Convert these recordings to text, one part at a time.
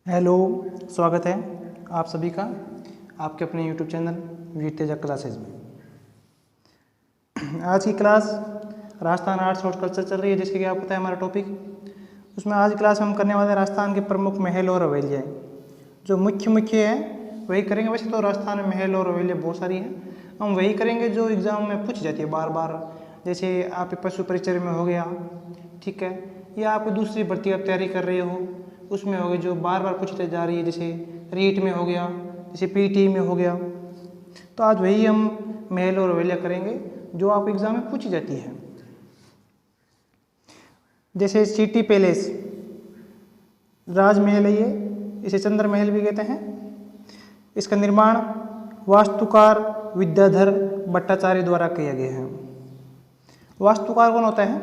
Hello, स्वागत है आप सभी का आपके अपने YouTube channel V Teja classes में। आज की क्लास राजस्थान आर्ट्स और कल्चर चल रही है, जैसे कि आपको पता है हमारा टॉपिक। उसमें आज क्लास में हम करने वाले हैं राजस्थान के प्रमुख महल और हवेलियाँ, जो मुख्य हैं वही करेंगे। वैसे तो राजस्थान में महल और हवेलियाँ बहुत सारी हैं, हम वही करेंगे जो एग्ज़ाम में पूछी जाती है बार बार। जैसे आप पशु परिचय में हो गया, ठीक है, या आप दूसरी भर्ती आप तैयारी कर रहे हो उसमें हो गए जो बार बार पूछते जा रही है, जैसे रीट में हो गया, जैसे पीटी में हो गया। तो आज वही हम महल और हवेलियाँ करेंगे जो आप एग्ज़ाम में पूछी जाती है। जैसे सिटी पैलेस राजमहल है, ये इसे चंद्र महल भी कहते हैं। इसका निर्माण वास्तुकार विद्याधर भट्टाचार्य द्वारा किया गया है। वास्तुकार कौन होता है?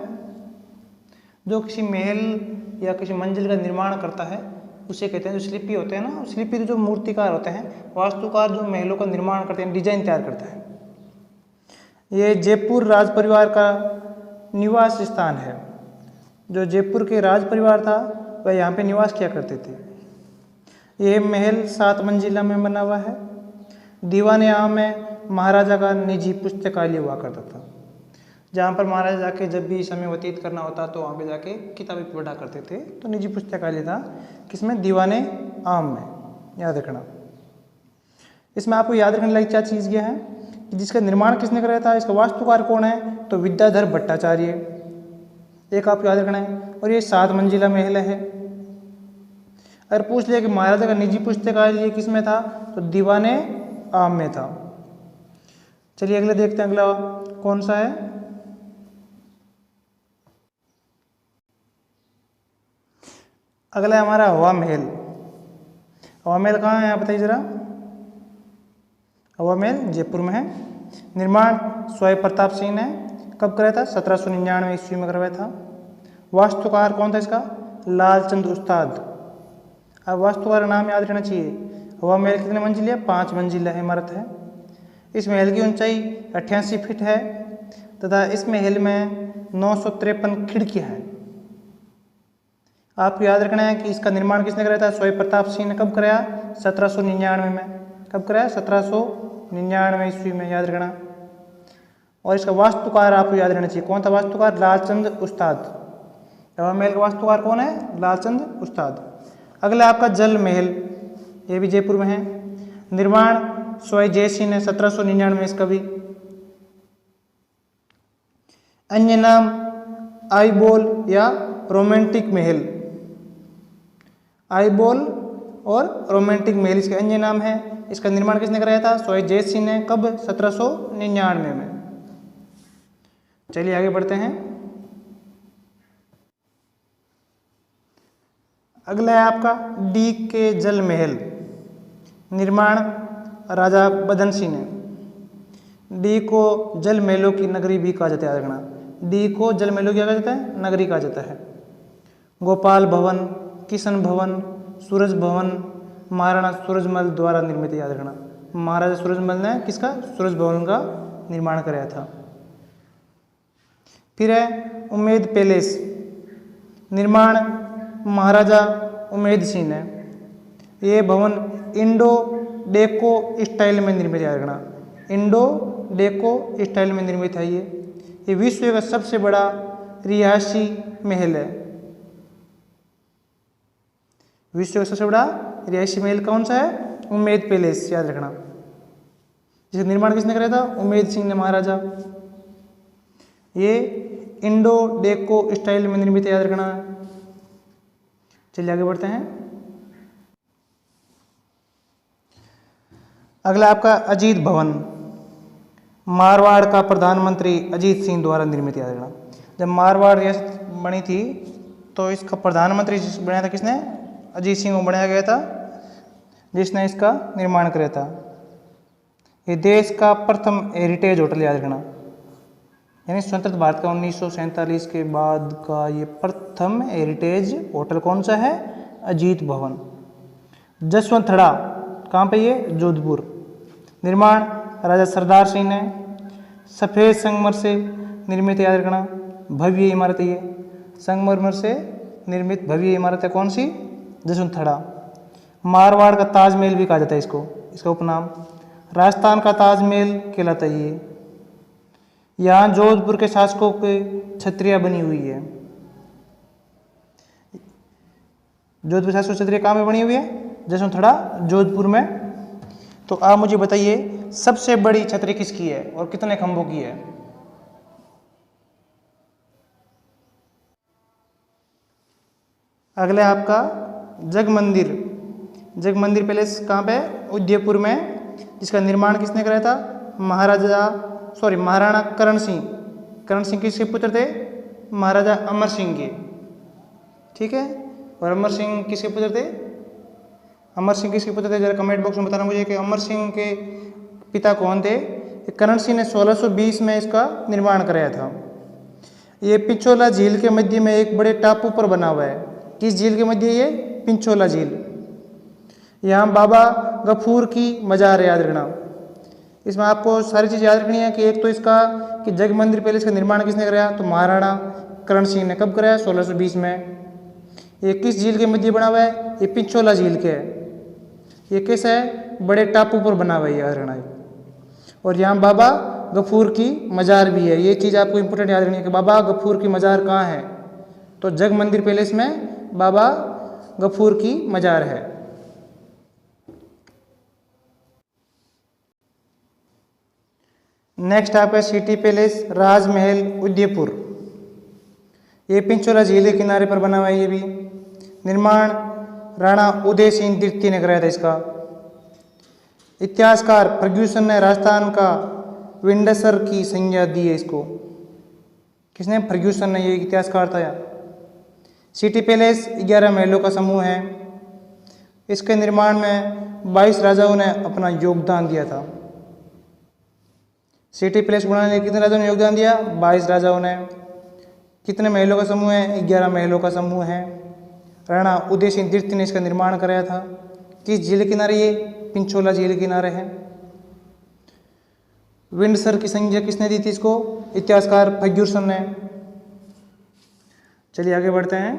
जो किसी महल या किसी मंजिल का निर्माण करता है उसे कहते हैं। जो शिल्पी होते हैं ना, शिल्पी जो मूर्तिकार होते हैं, वास्तुकार जो महलों का निर्माण करते हैं, डिजाइन तैयार करता है। ये जयपुर राज परिवार का निवास स्थान है। जो जयपुर के राज परिवार था वह यहाँ पे निवास किया करते थे। यह महल 7 मंजिला में बना हुआ है। दीवाने आम में महाराजा का निजी पुस्तकालय हुआ करता था, जहाँ पर महाराजा जाके जब भी समय व्यतीत करना होता तो वहाँ पे जाके किताबें पढ़ा करते थे। तो निजी पुस्तकालय था किसमें? दीवाने आम में। याद रखना। इसमें आपको याद रखने लायक क्या चीज़ यह है कि जिसका निर्माण किसने कराया था, इसका वास्तुकार कौन है? तो विद्याधर भट्टाचार्य, एक आपको याद रखना है। और ये 7 मंजिला महल है। अगर पूछ लिया कि महाराजा का निजी पुस्तकालय किस में था, तो दीवाने आम में था। चलिए अगले देखते हैं, अगला कौन सा है। अगला है हमारा हवा महल। हवा महल कहाँ है, आप बताइए जरा। हवा महल जयपुर में है। निर्माण स्वयं प्रताप सिंह ने कब कराया था? 1799 ईस्वी में करवाया था। वास्तुकार कौन था इसका? लालचंद उस्ताद। अब वास्तुकार का नाम याद रहना चाहिए। हवा महल कितने मंजिल है? 5 मंजिला इमारत है। इस महल की ऊंचाई 88 फीट है तथा इस महल में 953 खिड़कियाँ हैं। आपको याद रखना है कि इसका निर्माण किसने कराया था? स्वयं प्रताप सिंह ने कब कराया? 1799 में। कब कराया? 1799 ईस्वी में, याद रखना। और इसका वास्तुकार आपको याद रहना चाहिए। कौन था वास्तुकार? लालचंद उस्ताद। हवा महल का वास्तुकार कौन है? लालचंद उस्ताद। अगला आपका जल महल, ये भी जयपुर में है। निर्माण स्वयं जय सिंह ने 1799 इसका भी। अन्य नाम आईबोल या रोमांटिक महल। आईबोल और रोमांटिक महल इसके अन्य नाम है। इसका निर्माण किसने कराया था? स्वयं जय सिंह ने। कब? 1799 में। चलिए आगे बढ़ते हैं। अगला है आपका डी के जल महल। निर्माण राजा बदन सिंह ने। डी को जल महलों की नगरी भी कहा जाता है, याद रखना। डी को जल महलों की कहा जाता है, नगरी कहा जाता है। गोपाल भवन, किशन भवन, सूरज भवन महाराणा सूरजमल द्वारा निर्मित, याद रखना। महाराजा सूरजमल ने किसका? सूरज भवन का निर्माण कराया था। फिर है उम्मेद पैलेस। निर्माण महाराजा उम्मेद सिंह ने। ये भवन इंडो डेको स्टाइल में निर्मित, याद रखना। इंडो डेको स्टाइल में निर्मित है। ये विश्व का सबसे बड़ा रिहायशी महल है। विश्व का सबसे बड़ा रिहायशी महल कौन सा है? उम्मेद पैलेस, याद रखना। जिसका निर्माण किसने कराया था? उम्मेद सिंह ने, महाराजा। ये इंडो डेको स्टाइल में निर्मित है, याद रखना। चलिए आगे बढ़ते हैं। अगला आपका अजीत भवन। मारवाड़ का प्रधानमंत्री अजीत सिंह द्वारा निर्मित, याद रखना। जब मारवाड़ रियासत बनी थी तो इसका प्रधानमंत्री बनाया था किसने? अजीत सिंह को बनाया गया था, जिसने इसका निर्माण कराया था। ये देश का प्रथम हेरिटेज होटल, याद रखना। यानी स्वतंत्र भारत का 1947 के बाद का ये प्रथम हेरिटेज होटल कौन सा है? अजीत भवन। जसवंत थड़ा कहाँ पे? ये जोधपुर। निर्माण राजा सरदार सिंह ने। सफ़ेद संगमर से निर्मित, याद रखना। भव्य इमारत है ये, संगमरमर से निर्मित भव्य इमारत है। कौन सी? जसवंत थड़ा। मारवाड़ का ताजमहल भी कहा जाता है इसको, इसका उपनाम। राजस्थान का ताजमहल कहलाता है ये। यहाँ जोधपुर के शासकों की छत्रियाँ बनी हुई है। जोधपुर शासकों की छत्रियाँ कहाँ पे बनी हुई है? जसवंतथड़ा जोधपुर में। तो आप मुझे बताइए सबसे बड़ी छतरी किसकी है और कितने खंभों की है? अगला है आपका जग मंदिर। जग मंदिर पैलेस कहाँ पे? उदयपुर में, जिसका निर्माण किसने कराया था? महाराणा करण सिंह। करण सिंह किसके पुत्र थे? महाराजा अमर सिंह के, ठीक है। और अमर सिंह किसके पुत्र थे? अमर सिंह किसके पुत्र थे? जरा कमेंट बॉक्स में बताना मुझे कि अमर सिंह के पिता कौन थे। करण सिंह ने 1620 में इसका निर्माण कराया था। ये पिछोला झील के मध्य में एक बड़े टापू पर बना हुआ है। किस झील के मध्य? ये पिछोला झील। यहाँ बाबा गफूर की मजार याद रखना। इसमें आपको सारी चीज़ याद रखनी है कि एक तो इसका कि जग मंदिर पैलेस का निर्माण किसने कराया? तो महाराणा करण सिंह ने। कब कराया? 1620 में। ये किस झील के मध्य बना हुआ है? ये पिछोला झील के है। ये कैसा है? बड़े टापू पर बना हुआ है, याद रखना है। और यहाँ बाबा गफूर की मजार भी है। ये चीज़ आपको इंपॉर्टेंट याद रखनी है कि बाबा गफूर की मजार कहाँ है? तो जग मंदिर पैलेस में बाबा गफूर की मजार है। नेक्स्ट आपका सिटी पैलेस राजमहल उदयपुर। ये पिंचोला झील के किनारे पर बना हुआ है। ये भी निर्माण राणा उदय सिंह द्वितीय ने कराया था इसका। इतिहासकार फर्ग्यूसन ने राजस्थान का विंडसर की संज्ञा दी है इसको। किसने? फर्ग्यूसन ने। ये इतिहासकार था। सिटी पैलेस 11 महलों का समूह है। इसके निर्माण में 22 राजाओं ने अपना योगदान दिया था। सिटी पैलेस बनाने में कितने राजाओं ने योगदान दिया? 22 राजाओं ने। कितने महलों का समूह है? 11 महलों का समूह है। राणा उदय सिंह द्वितीय ने इसका निर्माण कराया था। किस झील के किनारे? ये पिंचोला झील के किनारे है। विंडसर की संज्ञा किसने दी थी इसको? इतिहासकार फर्ग्यूसन ने। चलिए आगे बढ़ते हैं।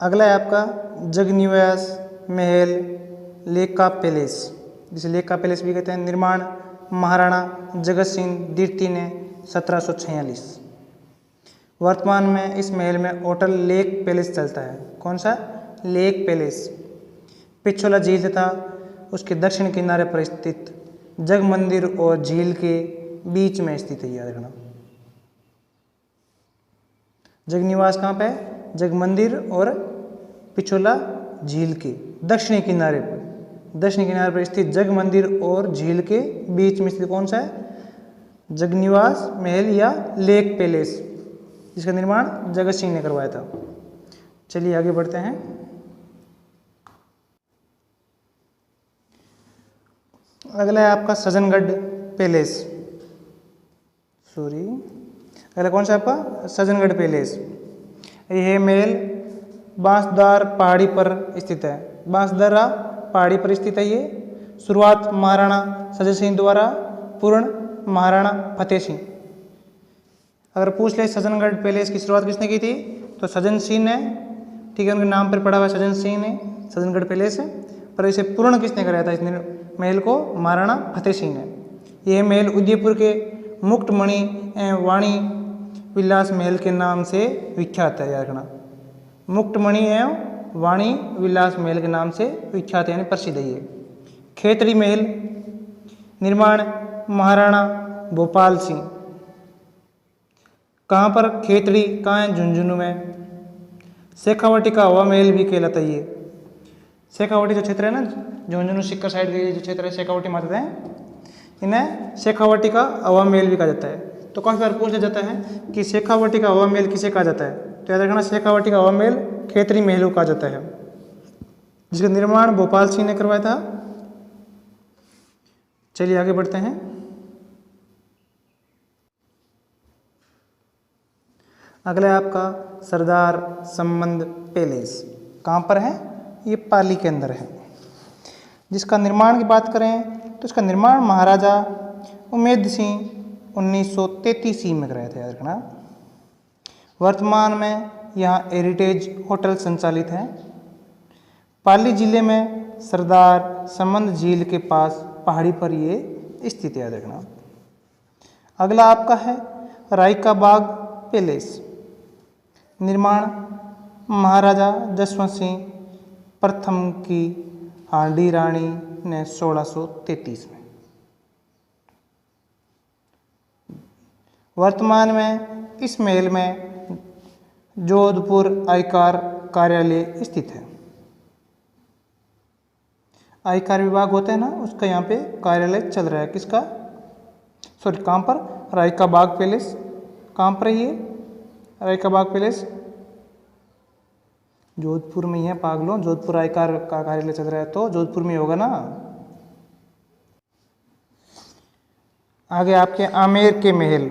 अगला है आपका जगनिवास महल लेक का पैलेस, जिसे लेक का पैलेस भी कहते हैं। निर्माण महाराणा जगत सिंह द्वितीय ने 1746। वर्तमान में इस महल में होटल लेक पैलेस चलता है। कौन सा? Lake palace. पिछोला झील तथा उसके दक्षिण किनारे पर स्थित जग मंदिर और झील के बीच में स्थित है, याद रखना। जगनिवास कहाँ पे है? जग मंदिर और पिछोला झील के दक्षिणी किनारे पर, स्थित जग मंदिर और झील के बीच में स्थित कौन सा है? जगनिवास महल या लेक पैलेस, जिसका निर्माण जगत सिंह ने करवाया था। चलिए आगे बढ़ते हैं। अगला है आपका सज्जनगढ़ पैलेस। अगला कौन सा आपका? सज्जनगढ़ पैलेस। यह महल बांसदार पहाड़ी पर स्थित है। बांसदारा पहाड़ी पर स्थित है। ये शुरुआत महाराणा सज्जन सिंह द्वारा, पूर्ण महाराणा फतेह सिंह। अगर पूछ ले सज्जनगढ़ पैलेस की शुरुआत किसने की थी, तो सज्जन सिंह ने, ठीक है। उनके नाम पर पड़ा हुआ सज्जन सिंह ने सज्जनगढ़ पैलेस है। पर इसे पूर्ण किसने कराया था? इस महल को महाराणा फतेह सिंह ने। यह महल उदयपुर के मुक्तमणि एवं वाणी विलास महल के नाम से विख्यात है, याद रखना। मुक्तमणि एवं वाणी विलास महल के नाम से विख्यात है, यानी प्रसिद्ध है ये। खेतड़ी महल, निर्माण महाराणा भोपाल सिंह। कहाँ पर? खेतड़ी कहाँ है? झुंझुनू में। शेखावटी का हवा महल भी कहलाता है ये। शेखावटी जो क्षेत्र है ना, झुंझुनू सिक्कर साइड के जो क्षेत्र है, शेखावटी मानते हैं इन्हें। शेखावटी का हवा महल भी कहा जाता है। तो काफ़ी बार पूछा जाता है कि शेखावटी का हवा महल किसे कहा जाता है, तो याद रखना शेखावटी का हवा महल खेतड़ी महल कहा जाता है, जिसका निर्माण भोपाल सिंह ने करवाया था। चलिए आगे बढ़ते हैं। अगला है आपका सरदार संबंध पैलेस। कहाँ पर है? ये पाली के अंदर है। जिसका निर्माण की बात करें तो इसका निर्माण महाराजा उमेद सिंह 1933 में कराया था, याद रखना। वर्तमान में यहाँ हेरिटेज होटल संचालित है। पाली जिले में सरदार समंद झील के पास पहाड़ी पर ये स्थित है, याद रखना। अगला आपका है राय का बाग पैलेस। निर्माण महाराजा जसवंत सिंह प्रथम की हांडी रानी ने 1633 में। वर्तमान में इस महल में जोधपुर आयकर कार्यालय स्थित है। आयकर विभाग होता है ना, उसका यहाँ पे कार्यालय चल रहा है। किसका? सॉरी, कहाँ पर? राय का बाग पैलेस। कहाँ पर है ये राय का बाग पैलेस? जोधपुर में ही है पागलों। जोधपुर आयकर का कार्यालय चल रहा है तो जोधपुर में होगा ना। आगे आपके आमेर के महल।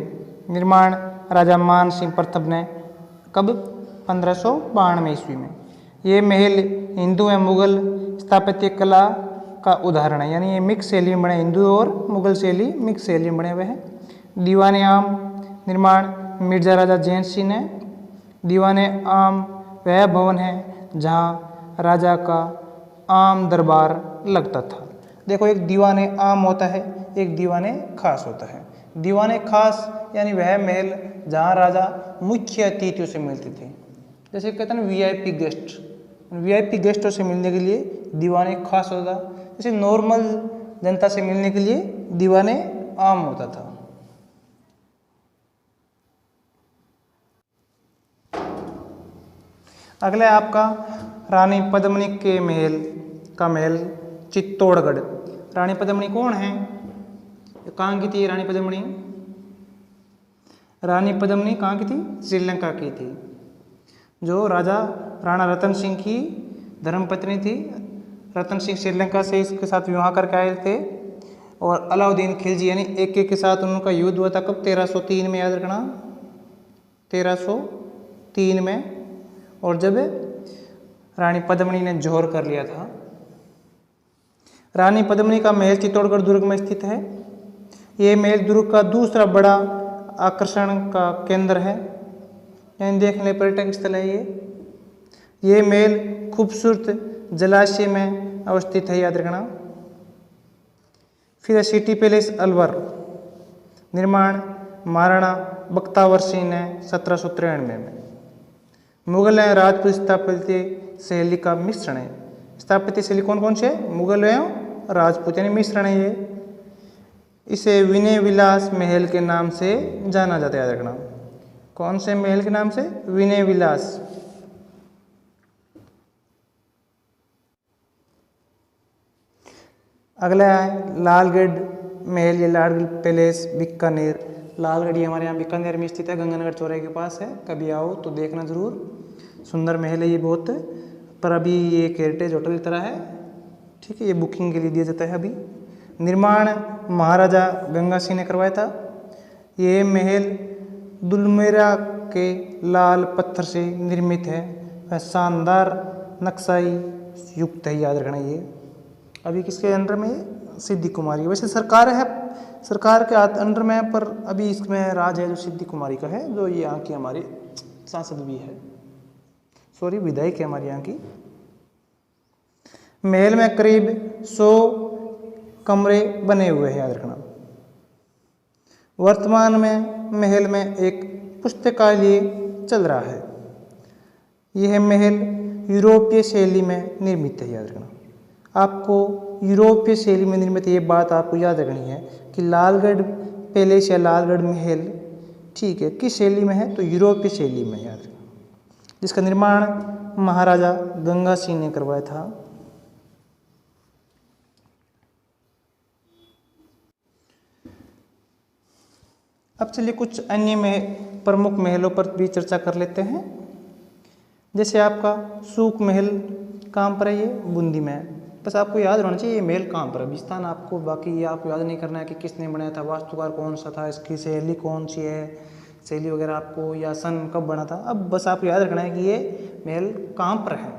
निर्माण राजा मान सिंह प्रथम ने कब? 1592 ईस्वी में। ये महल हिंदू एवं मुगल स्थापत्य कला का उदाहरण है, यानी ये मिक्स शैली में बने, हिंदू और मुगल शैली मिक्स शैली में बने हुए हैं। दीवाने आम। निर्माण मिर्जा राजा जैन सिंह ने। दीवाने आम वह भवन है जहाँ राजा का आम दरबार लगता था। देखो, एक दीवाने आम होता है, एक दीवाने खास होता है। दीवाने खास यानी वह महल जहाँ राजा मुख्य अतिथियों से मिलते थे, जैसे कहते हैं ना वीआईपी गेस्ट। वीआईपी गेस्टों से मिलने के लिए दीवाने खास होता था। जैसे नॉर्मल जनता से मिलने के लिए दीवाने आम होता था। अगला है आपका रानी पद्मिनी के महल का महल चित्तौड़गढ़। रानी पद्मिनी कौन है? कहाँ की थी रानी पद्मिनी? रानी पद्मिनी कहाँ की थी? श्रीलंका की थी, जो राजा राणा रतन सिंह की धर्मपत्नी थी। रतन सिंह श्रीलंका से इसके साथ विवाह करके आए थे और अलाउद्दीन खिलजी यानी एक के साथ उनका युद्ध हुआ था। कब? 1303 में, याद रखना, 1303 में। और जब रानी पद्मिनी ने जोहर कर लिया था। रानी पद्मिनी का महल चित्तौड़गढ़ दुर्ग में स्थित है। ये महल दुर्ग का दूसरा बड़ा आकर्षण का केंद्र है, यानी देखने वाले पर्यटक स्थल है ये महल खूबसूरत जलाशय में अवस्थित है, याद रखना। फिर सिटी पैलेस अलवर। निर्माण महाराणा बख्तावर सिंह ने 1793 में। मुगल एवं राजपूत स्थापत्य शैली का मिश्रण है। स्थापत्य शैली कौन कौन से है? मुगल एवं राजपूत यानी मिश्रण है ये। इसे विनय विलास महल के नाम से जाना जाता है, याद रखना। कौन से महल के नाम से? विनय विलास। अगला है लालगढ़ महल या लालगढ़ पैलेस बीकानेर। लालगढ़ ये हमारे यहाँ बीकानेर में स्थित है, गंगानगर चौराहे के पास है। कभी आओ तो देखना जरूर। सुंदर महल है ये बहुत, पर अभी ये एक हेरिटेज होटल की तरह है, ठीक है। ये बुकिंग के लिए दिया जाता है अभी। निर्माण महाराजा गंगा सिंह ने करवाया था। ये महल दुलमेरा के लाल पत्थर से निर्मित है। वह शानदार नक्शाई युक्त है, याद रखना। ये अभी किसके अंडर में? ये सिद्धि कुमारी। वैसे सरकार है, सरकार के अंडर में है, पर अभी इसमें राज है जो सिद्धि कुमारी का है, जो यहाँ की हमारी सांसद भी है, सॉरी विधायक है हमारे यहाँ की। महल में करीब 100 कमरे बने हुए हैं, याद रखना। वर्तमान में महल में एक पुस्तकालय चल रहा है। यह महल यूरोपीय शैली में निर्मित है, याद रखना। आपको यूरोपीय शैली में निर्मित ये बात आपको याद रखनी है कि लालगढ़ पैलेस या लालगढ़ महल, ठीक है, किस शैली में है? तो यूरोपीय शैली में, याद रखना। जिसका निर्माण महाराजा गंगा सिंह ने करवाया था। अब चलिए कुछ अन्य प्रमुख महलों पर भी चर्चा कर लेते हैं। जैसे आपका सूख महल कहाँ पर है? ये बूंदी में। बस आपको याद रहना चाहिए ये महल कहाँ पर है। विस्तान आपको बाकी ये आपको याद नहीं करना है कि किसने बनाया था, वास्तुकार कौन सा था, इसकी शैली कौन सी है, शैली वगैरह आपको, या सन कब बना था। अब बस आपको याद रखना है कि ये महल कहाँ पर है।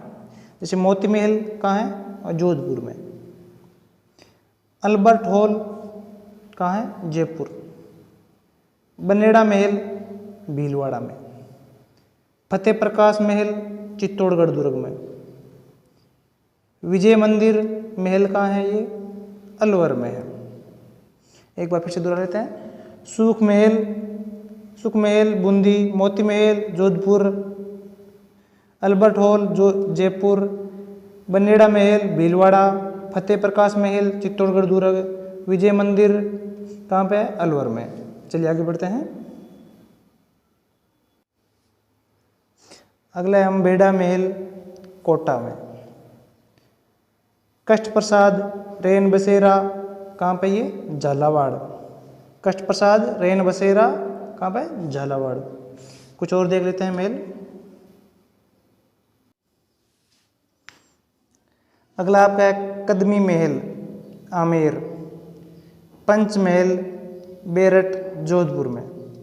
जैसे मोती महल कहाँ है? जोधपुर में। अल्बर्ट हॉल कहाँ है? जयपुर। बनेड़ा महल भीलवाड़ा में। फतेह प्रकाश महल चित्तौड़गढ़ दुर्ग में। विजय मंदिर महल कहाँ है? ये अलवर में है। एक बार फिर से दोहरा लेते हैं। सुख महल बूंदी, मोती महल जोधपुर, अल्बर्ट हॉल जो जयपुर, बनेड़ा महल भीलवाड़ा, फतेह प्रकाश महल चित्तौड़गढ़ दुर्ग, विजय मंदिर कहाँ पे है? अलवर में। चलिए आगे बढ़ते हैं। अगला है अम्बेडा महल कोटा में। कष्ट प्रसाद रेन बसेरा कहाँ पे? ये झालावाड़। कष्ट प्रसाद रेन बसेरा कहाँ पे? झालावाड़। कुछ और देख लेते हैं महल। अगला आपका है कदमी महल आमेर, पंचमहल बेरठ जोधपुर में,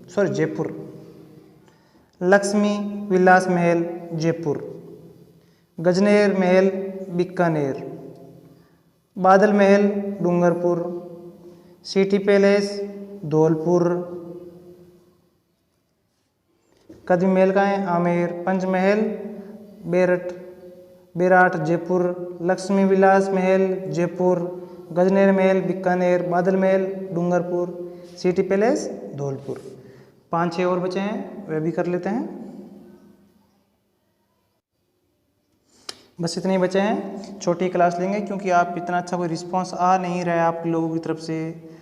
जयपुर, लक्ष्मी विलास महल जयपुर, गजनेर महल बीकानेर, बादल महल डूंगरपुर, सिटी पैलेस धौलपुर। कदमी महल का है आमेर, पंचमहल बेराठ जयपुर, लक्ष्मी विलास महल जयपुर, गजनेर महल बीकानेर, बादल महल डूंगरपुर, सिटी पैलेस धौलपुर। 5-6 और बचे हैं, वे भी कर लेते हैं। बस इतने ही बचे हैं। छोटी क्लास लेंगे क्योंकि आप इतना अच्छा कोई रिस्पांस आ नहीं रहा है आप लोगों की तरफ से,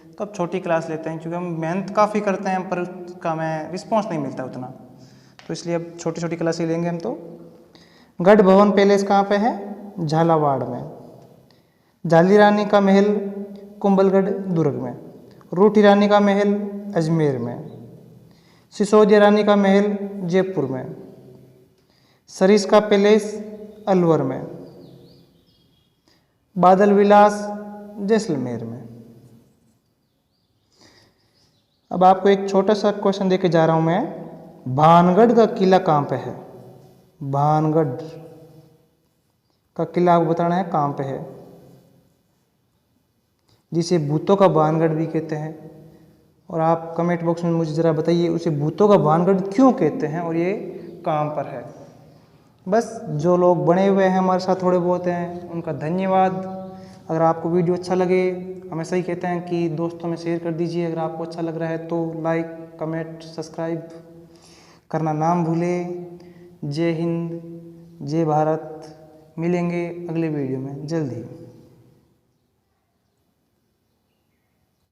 तो अब छोटी क्लास लेते हैं क्योंकि हम मेहनत काफ़ी करते हैं पर उसका हमें रिस्पांस नहीं मिलता उतना, तो इसलिए अब छोटी छोटी क्लासें लेंगे हम। तो गढ़ भवन पैलेस कहाँ पे है? झालावाड़ में। जाली रानी का महल कुंभलगढ़ दुर्ग में, रूठी रानी का महल अजमेर में, सिसोदिया रानी का महल जयपुर में, सरिस का पैलेस अलवर में, बादल विलास जैसलमेर में। अब आपको एक छोटा सा क्वेश्चन देके जा रहा हूं मैं। भानगढ़ का किला कहाँ पे है? भानगढ़ का किला आपको बताना है कहाँ पे है, जिसे भूतों का भानगढ़ भी कहते हैं। और आप कमेंट बॉक्स में मुझे ज़रा बताइए उसे भूतों का भानगढ़ क्यों कहते हैं और ये कहाँ पर है। बस जो लोग बने हुए हैं हमारे साथ थोड़े बहुत हैं उनका धन्यवाद। अगर आपको वीडियो अच्छा लगे, हमेशा ही कहते हैं कि दोस्तों में शेयर कर दीजिए। अगर आपको अच्छा लग रहा है तो लाइक कमेंट सब्सक्राइब करना ना भूलें। जय हिंद, जय भारत। मिलेंगे अगले वीडियो में जल्द ही।